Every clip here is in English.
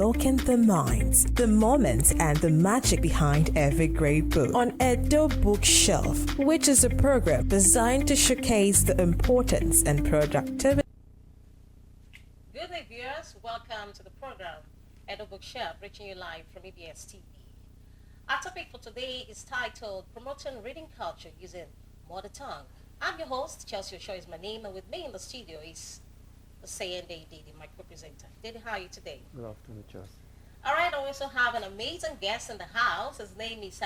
unlocking the minds, the moments, and the magic behind every great book on Edo Bookshelf, which is a program designed to showcase the importance and productivity. Good day, viewers. Welcome to the program Edo Bookshelf, reaching you live from EBS TV. Our topic for today is titled Promoting Reading Culture Using Mother Tongue. I'm your host, Chelsea Osho is my name, and with me in the studio is Sayende Didi, my co-presenter. Didi, how are you today? Good afternoon, Chelsea. All right, I also have an amazing guest in the house. His name is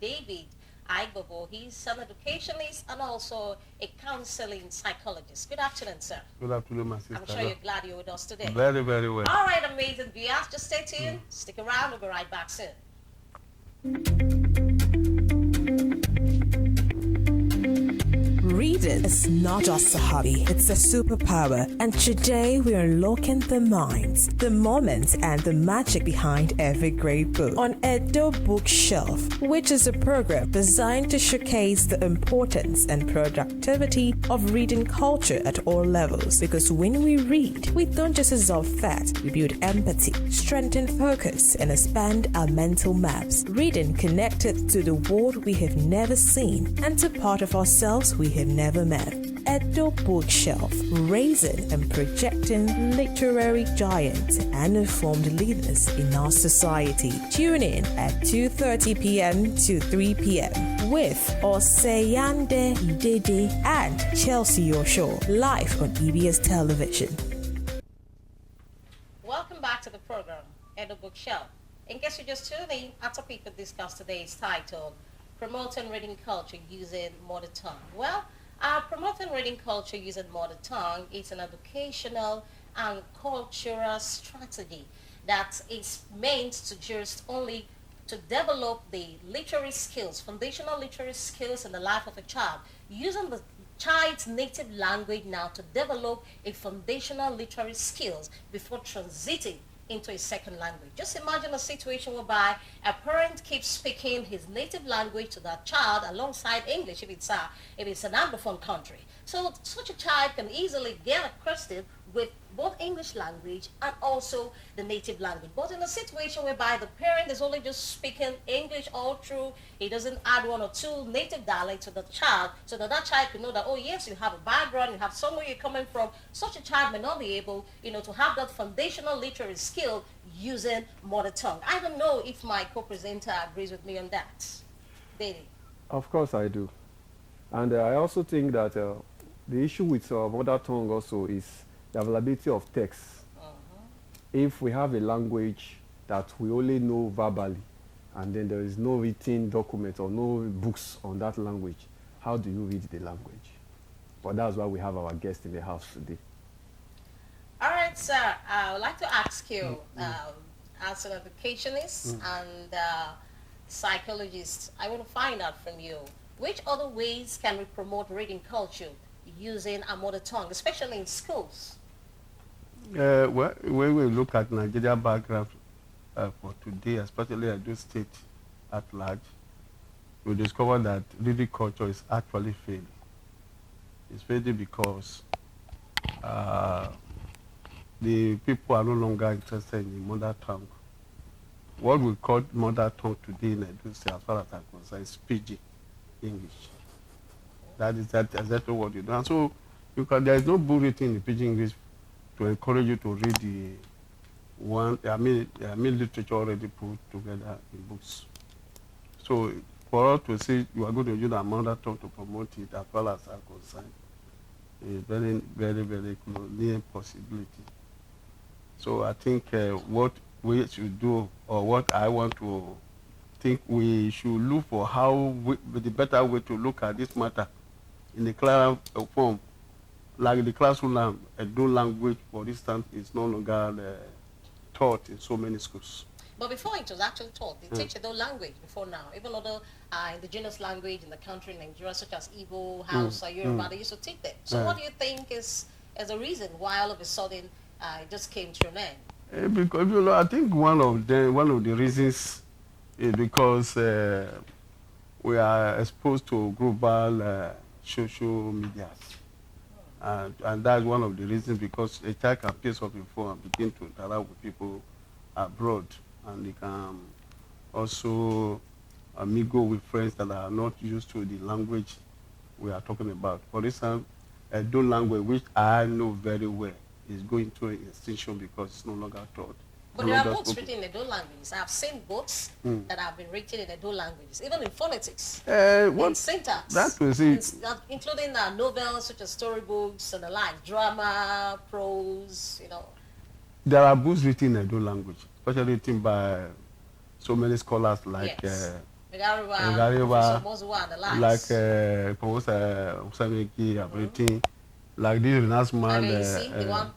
David Aigbobo. He's an educationist and also a counseling psychologist. Good afternoon, sir. Good afternoon, my sister. I'm sure you're glad you're with us today. Very, very well. All right, amazing viewers. Just stay tuned. Stick around. We'll be right back soon. Reading is not just a hobby, it's a superpower. And today we're unlocking the minds, the moments, and the magic behind every great book on Edo Bookshelf, which is a program designed to showcase the importance and productivity of reading culture at all levels. Because when we read, we don't just absorb facts, we build empathy, strengthen focus, and expand our mental maps. Reading connected to the world we have never seen and to part of ourselves we have never met. Edo Bookshelf, raising and projecting literary giants and informed leaders in our society. Tune in at 2:30 p.m. to 3 p.m. with Oseyande Idede and Chelsea Osho, live on EBS Television. Welcome back to the program, Edo Bookshelf. In case you just tuned in, our topic we discussed today is titled Promoting Reading Culture Using Mother Tongue. Well, promoting reading culture using mother tongue is an educational and cultural strategy that is meant to just only to develop the literary skills, foundational literary skills in the life of a child, using the child's native language now to develop a foundational literary skills before transiting into a second language. Just imagine a situation whereby a parent keeps speaking his native language to that child alongside English if it's an Anglophone country. So such a child can easily get accustomed with both English language and also the native language. But in a situation whereby the parent is only just speaking English all through, he doesn't add one or two native dialects to the child so that that child can know that, oh yes, you have a background, you have somewhere you're coming from. Such a child may not be able, to have that foundational literary skill using mother tongue. I don't know if my co-presenter agrees with me on that. David. Of course I do. And I also think that the issue with mother tongue also is the availability of text. If we have a language that we only know verbally, and then there is no written document or no books on that language, how do you read the language? But that's why we have our guest in the house today. All right, sir. I would like to ask you, as an educationist and psychologist, I want to find out from you, which other ways can we promote reading culture using our mother tongue, especially in schools? Well, when we look at Nigeria background for today, especially at those states at large, we discover that reading culture is actually failing. It's failing because the people are no longer interested in the mother tongue. What we call mother tongue today in Edo State, as far as I'm concerned, is pidgin English. That is exactly what you do. And so there is no book written in the pidgin English to encourage you to read literature already put together in books. So for us to say you are going to use our mother tongue to promote it, as well as I'm concerned, is very, very, very near impossibility. So I think what we should do, or what I want to think we should look for the better way to look at this matter in the clearer form. Like the classroom Edo language, for instance, is no longer taught in so many schools. But before it was actually taught, they teach Edo language before now. Even other indigenous language in the country, Nigeria, such as Igbo, Hausa, Yoruba, they used to teach them. So what do you think is a reason why all of a sudden it just came to an end? Because I think one of the reasons is because we are exposed to global social media. And that's one of the reasons, because a child can pick up a phone and begin to interact with people abroad, and they can also mingle with friends that are not used to the language we are talking about. For instance, Edo language, which I know very well, is going through extinction because it's no longer taught. But there are books written in Edo languages. I've seen books that have been written in Edo languages, even in phonetics, in syntax. That was it. Including novels such as storybooks and the like, drama, prose, There are books written in Edo language, especially written by so many scholars like Megariwa, Mozuwa, and the likes. Like Professor Usameki have written, like this Renaissance man. The one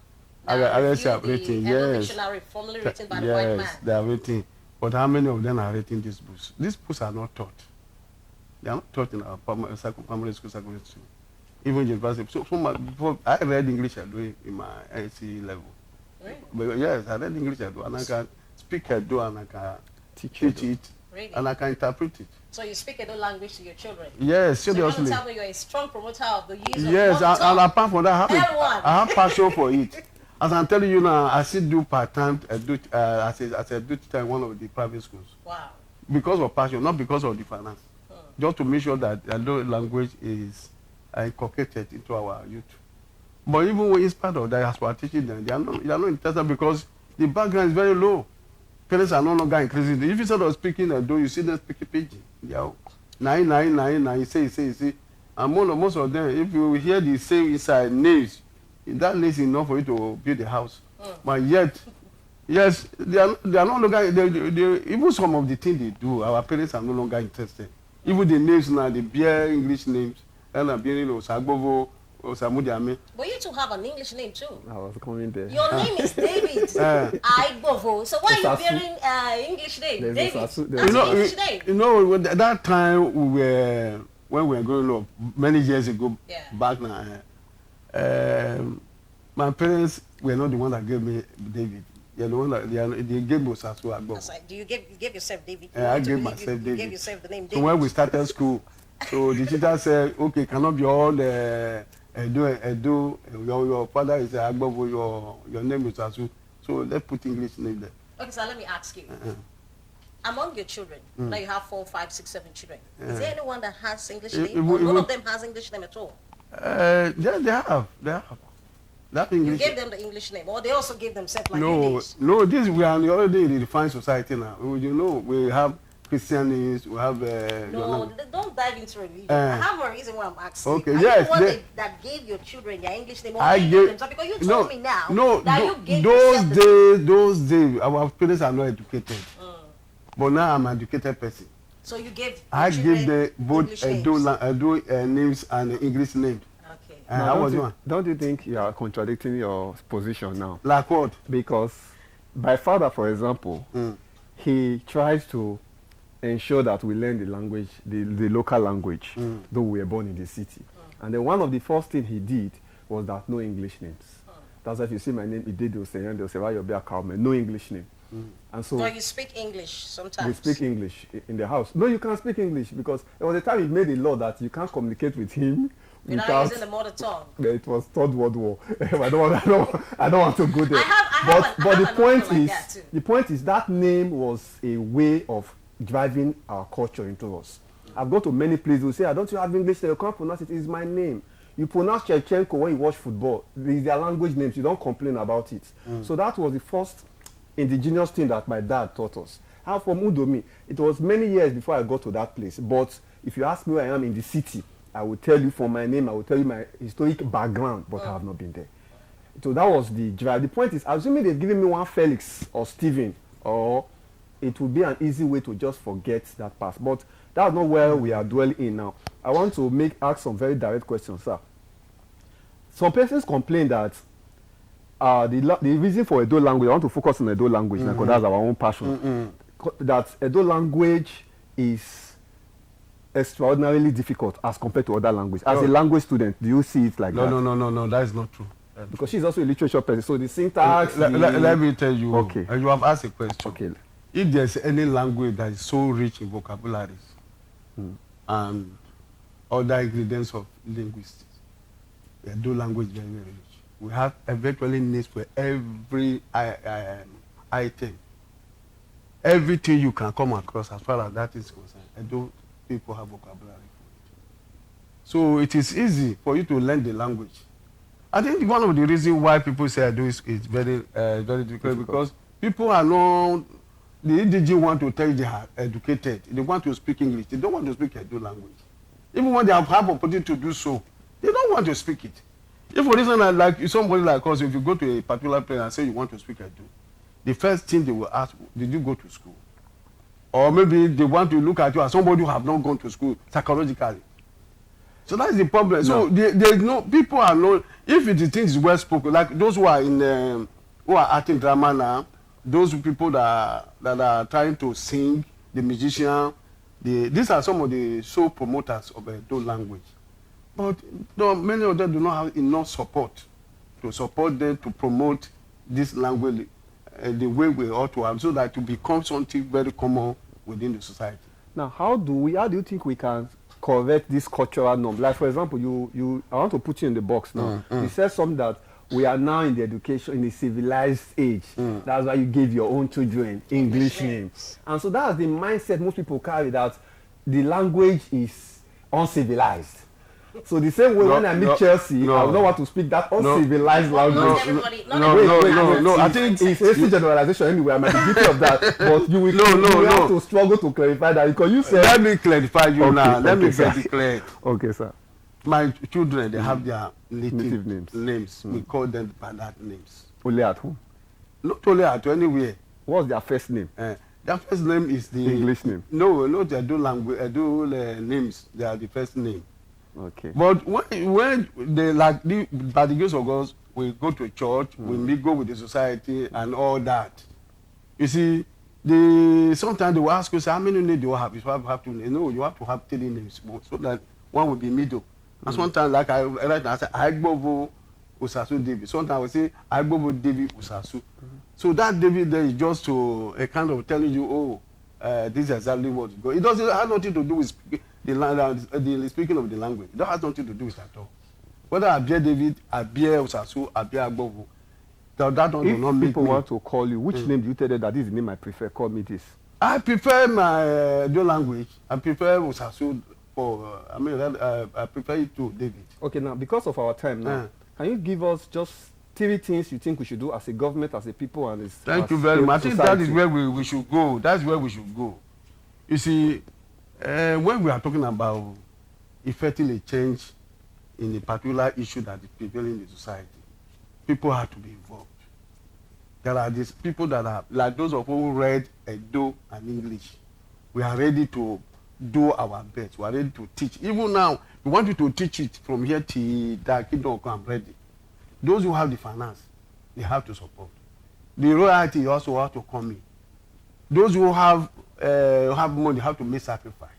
yes. Dictionary formerly written by the white man. They are written. But how many of them are written these books? These books are not taught. They are not taught in our primary school, secondary school, even university. So before I read English in my NC level. Really? But yes, I read English and I can speak Edo and I can teach it. Really? And I can interpret it. So you speak Edo language to your children? Yes, seriously. So you want to tell me you're a strong promoter of the use of yes, and apart from that, I have passion for it. As I'm telling you now, I still do part-time as a teacher in one of the private schools. Wow. Because of passion, not because of the finance. Just to make sure that Edo language is inculcated into our youth. But even when it's part of that, as we are teaching them, they are not interested because the background is very low. Parents are no longer increasing. If you start speaking Edo, you see them speaking pidgin. Yeah, nine, say. And most of them, if you hear the same inside names, that is enough for you to build a house. But yet, yes, they are no longer, even some of the things they do, our parents are no longer interested. Even the names now, the bare English names, Sagbovo, Osamudiame. But you two have an English name too. I was coming there. Your name is David Aigbovo. So why are you bearing English name? David. That's English name. You know, at that time when we were growing up, many years ago, back now, my parents were not the one that gave me David. They're the one that they gave me Osasu Agbo. Do you give yourself David? I gave myself David. You gave yourself the name David. So when we started school, so the teacher said, okay, cannot be all Edo, your father is Agbo, your name is Osasu. So let's put English name there. Okay, so let me ask you. Among your children, now you have 4, 5, 6, 7 children. Is there anyone that has English name? Or none of them has English name at all? Yeah, they have. That English. You gave them the English name, or they also gave themselves like names? No. This we are already in the refined society now. You know, we have Christian names. We have. No, don't dive into religion. I have a reason why I'm asking. Okay, are yes. You the one that gave your children their English name, or they gave them? So because you told me now that you gave those days, our parents are not educated. But now I'm an educated person. So you gave. I gave the both Edo names and English names. Okay. Don't you think you are contradicting your position now? Like what? Because my father, for example, he tries to ensure that we learn the language, the local language, though we were born in the city. And then one of the first things he did was that no English names. That's why if you see my name, they'll say, why you'll be a cowman, no English name. And so you speak English sometimes. We speak English in the house. No, you can't speak English because there was a time he made a law that you can't communicate with him without using the mother tongue. It was Third World War. I don't want to go there. But the point is that name was a way of driving our culture into us. I've gone to many places who say, don't you have English? You can't pronounce it. It's my name. You pronounce Shevchenko when you watch football. These are their language names. You don't complain about it. So that was the first indigenous thing that my dad taught us. And from Udomi, it was many years before I got to that place. But if you ask me where I am in the city, I will tell you for my name, I will tell you my historic background, but I have not been there. So that was the drive. The point is, assuming they've given me one Felix or Stephen, or it would be an easy way to just forget that past. But that's not where we are dwelling in now. I want to ask some very direct questions, sir. Some persons complain that the reason for Edo language, I want to focus on Edo language because that's our own passion, that Edo language is extraordinarily difficult as compared to other languages. As a language student, do you see it like that? No, that is not true. Because she's also a literature person, so the syntax... Let me tell you, okay. You have asked a question. Okay. If there's any language that is so rich in vocabularies and other ingredients of linguistics, the Edo language is very, very rich. We have eventually needs for every item everything you can come across as far as that is concerned. Edo people have vocabulary for it. So it is easy for you to learn the language. I think one of the reasons why people say Edo is very very difficult because people are not, the EDG want to tell you they are educated. They want to speak English. They don't want to speak Edo language. Even when they have opportunity to do so, they don't want to speak it. If for instance, like somebody like us, if you go to a particular place and say you want to speak Edo, the first thing they will ask, did you go to school? Or maybe they want to look at you as somebody who have not gone to school psychologically. So that's the problem. No. So there's no, people are not, if the thing is well spoken, like those who are in, who are acting drama now, those people that are trying to sing, the musician, these are some of the show promoters of Edo language. But many of them do not have enough support to support them to promote this language the way we ought to have, so that to become something very common within the society. Now, how do you think we can correct this cultural norm? Like, for example, I want to put you in the box now. You said something that we are now in the education, in the civilized age. That's why you gave your own children English names. And so that's the mindset most people carry, that the language is uncivilized. So the same way when I meet Chelsea, I don't want to speak that uncivilized language. No. I think it's a generalization anyway. I might be guilty of that, but you will have to struggle to clarify that, because you said. Let me clarify you now. Let me get it clear. Okay, sir. My children, they have their native names. We call them by that names. Only at home? Not only at home, anywhere. What's their first name? Their first name is the English name. No, not their language. Names. They are the first name. Okay. But when they by the grace of God, we go to church, we mingle with the society and all that. You see, sometimes they will ask us, how many names do you have? You have to know, you have to have 3 names, so that one will be middle. And sometimes, like I say, Aigbovo Usasu David. Sometimes I will say Aigbovo David Usasu. So that David there is just to a kind of telling you, this is exactly what it goes. It doesn't have nothing to do with the speaking of the language. It has nothing to do with that at all. Whether Abia David, Abia Usasu, Abia Agbovo, that don't do not make people want to call you, which name do you tell them that this is the name I prefer? Call me this. I prefer my Edo language. I prefer Usasu for, I prefer it to David. Okay, now, because of our time now, can you give us just 3 things you think we should do as a government, as a people, and as Thank you very much. I think that is where we should go. That's where we should go. You see, when we are talking about effecting a change in a particular issue that is prevailing in the society, people have to be involved. There are these people that are, like those of us who read Edo and English. We are ready to do our best. We are ready to teach. Even now, we want you to teach it from here till that kingdom come ready. Those who have the finance, they have to support. The royalty also have to come in. Those who have money have to make sacrifice.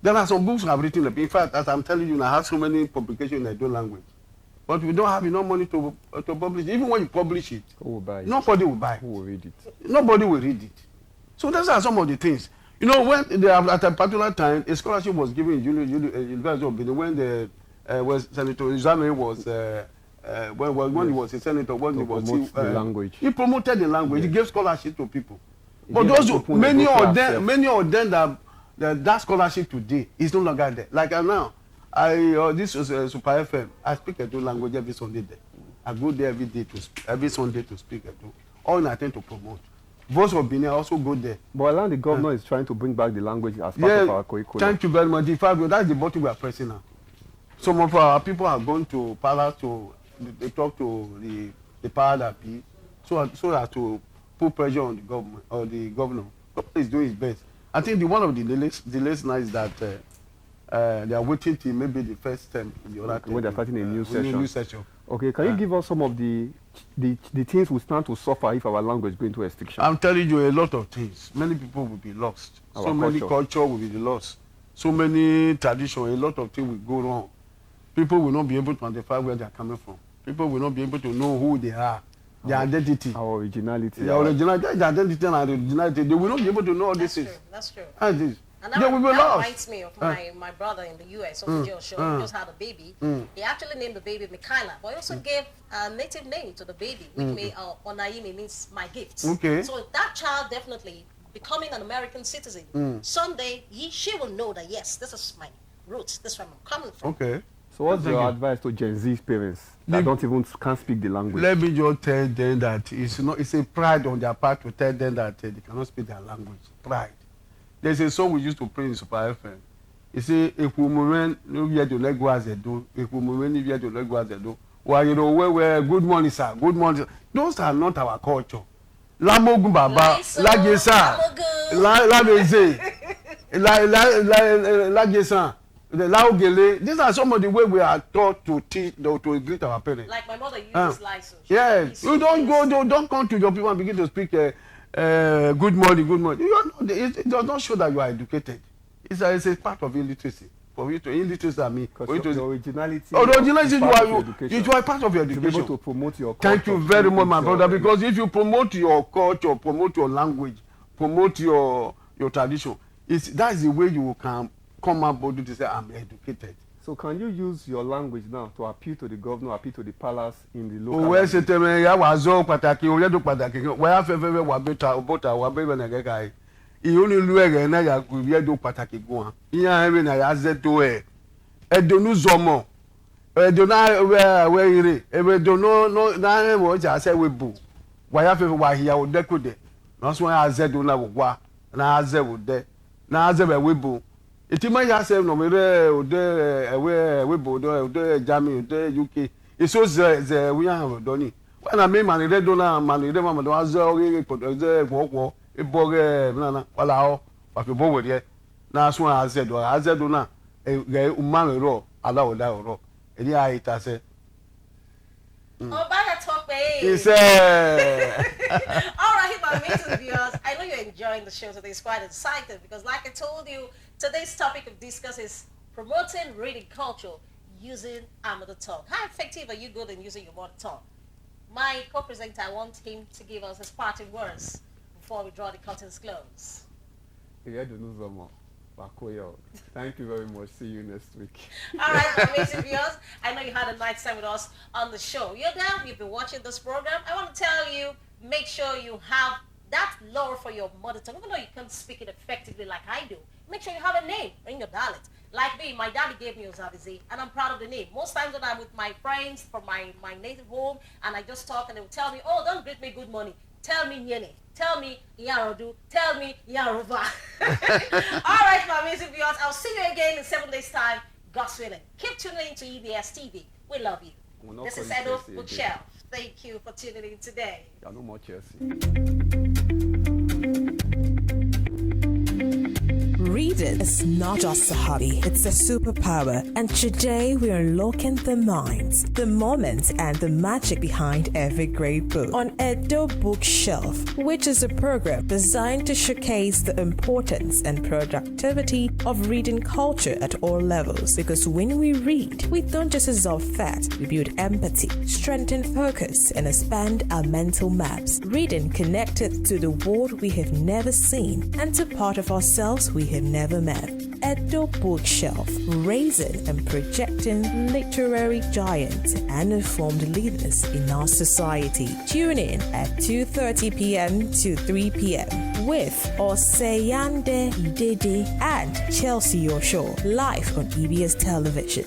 There are some books I've written. In fact, as I'm telling you, I have so many publications in Edo language. But we don't have enough money to publish. Even when you publish it, who will buy it? Nobody will buy it. Who will read it? Nobody will read it. So those are some of the things. You know, when at a particular time, a scholarship was given in University of Benin when Senator Uzame was when he was a senator, when he was the language. He promoted the language. Yes. He gave scholarship to people. But those many of them that scholarship today is no longer there. Like now, this is Super FM. I speak Edo language every Sunday there. I go there every Sunday to speak Edo. All in attempt to promote. Voice of Benin also go there. But Alan, the governor is trying to bring back the language as part of our curriculum. Thank you very much. In fact, that's the button we are pressing now. Some of our people have gone to palace they talk to the power that be, so as to put pressure on the government or the governor. The governor is doing his best. I think one of the delays now is that they are waiting till maybe the first term in the other term. When they're starting a new session. Okay, can you give us some of the things we stand to suffer if our language go into extinction? I'm telling you a lot of things. Many people will be lost. Many culture will be lost. So many traditions, a lot of things will go wrong. People will not be able to identify where they are coming from. People will not be able to know who they are, their identity. Our originality. Their identity and originality. They will not be able to know all this. That's true. And that reminds me of my brother in the U.S. He just had a baby. He actually named the baby Michaela, but he also gave a native name to the baby, which Onaimi means my gift. Okay. So that child definitely becoming an American citizen. Someday, she will know that, yes, this is my roots. This is where I'm coming from. Okay. So what's Thank your you. advice to Gen Z parents that They- can't speak the language? Let me just tell them that it's a pride on their part to tell them that they cannot speak their language. Pride. There's a song we used to play in Super FM. You see, Ekumuren no where to let go as they do. Ekumuren no where to let go as they do. Well, you know, where good morning, sir. Good morning. Those are not our culture. Lamogun Baba, Lagesa, Labeze, Lagesa, the Laogele. These are some of the way we are taught to teach, to greet our parents. Like my mother uses license. Yes, you don't come to your people and begin to speak good morning, good morning. It does not show that you are educated. It's a part of illiteracy. For you to illiteracy, I mean, for you to the originality. originality, you are part of your to be education. able to promote your culture. Thank you very much, my brother. Your- Because if you promote your culture, promote your language, promote your tradition, that's the way you can come up boldly to say, I'm educated. So can you use your language now to appeal to the governor, appeal to the palace in the local Òwe ṣe language? tẹ̀mẹ̀ ya wà zọ́ pàtàkì òwe tó pàtàkì wà á fẹ́ fẹ́ wà bẹ́tà bọ́tà wà bẹ́ẹ̀ nà kẹ́kà yìí. Ìyóò ní lu ẹ̀rẹ̀ náà yà kú ìwé tó pàtàkì gan-an. Ìyá ẹ̀rẹ̀ náà yà zẹ́ tó ẹ̀. Ẹ̀dọ̀nù zọmọ. Ẹ̀dọ̀ náà wẹ̀ ire. Ẹ̀dọ̀ náà wọ̀ ọjà sẹ́ wẹ̀ bò. Wà á fẹ́ wà hìyà ò dẹ́kọ̀ dẹ̀. Lọ́sùn yà zẹ́ tó náà wọ̀ wá. Náà zẹ́ wò dẹ́. Náà zẹ́ wẹ̀ bò. Ètí máa yà sẹ́ nọ̀mẹ́rẹ́ òde bò òde Germany òde UK. Èso zẹ̀ wíyà ọ̀dọ́ ni. Wọ́n náà mi mànìrẹ́ dọ́nà mànìrẹ́ màmàdọ́ wá zẹ́ orí ìpọ̀tọ̀ zẹ́ wọ́pọ̀ ibọ̀rẹ́ nana wàlà ọ́ wàfi bọ̀ wẹ̀rẹ́ náà sún àzẹ́dọ̀ náà rẹ̀ umarẹ̀rọ̀ aláwọ̀dá ọ̀rọ̀ èdè àyè ta sẹ́. Obaya Tope. Iṣẹ́. All right, my amazing viewers, I know you're enjoying the show today. It's quite exciting because, like I told you, today's topic of discuss is promoting reading culture using our mother tongue. How effective are you good in using your mother tongue? My co-presenter, I want him to give us his parting words before we draw the curtains close. Ẹ̀dọ̀nù zọmọ. Bakoyo. Thank you very much. See you next week. All right, my amazing viewers, I know you had a nice time with us on the show. You're there, you've been watching this program. I want to tell you, make sure you have that love for your mother tongue. Even though you can't speak it effectively like I do, make sure you have a name in your dialect. Like me, my daddy gave me Ozavizi, and I'm proud of the name. Most times when I'm with my friends from my native home, and I just talk, and they will tell me, oh, don't greet me good morning. Tell me Nyene. Tell me Yarodu. Tell me Yarova. All right, my amazing viewers. I'll see you again in 7 days' time. God's willing. Keep tuning in to EBS TV. We love you. We'll not This call is you Edo Chelsea Bookshelf. Thank you for tuning in today. You are no more Chelsea. Reading is not just a hobby, it's a superpower. And today we are unlocking the minds, the moments, and the magic behind every great book on Edo Bookshelf, which is a program designed to showcase the importance and productivity of reading culture at all levels. Because when we read, we don't just absorb facts, we build empathy, strengthen focus, and expand our mental maps. Reading connected to the world we have never seen and to part of ourselves we have never met. Edo Bookshelf, raising and projecting literary giants and informed leaders in our society. Tune in at 2:30 p.m. to 3 p.m. with Oseyande Idede and Chelsea Osho live on EBS Television.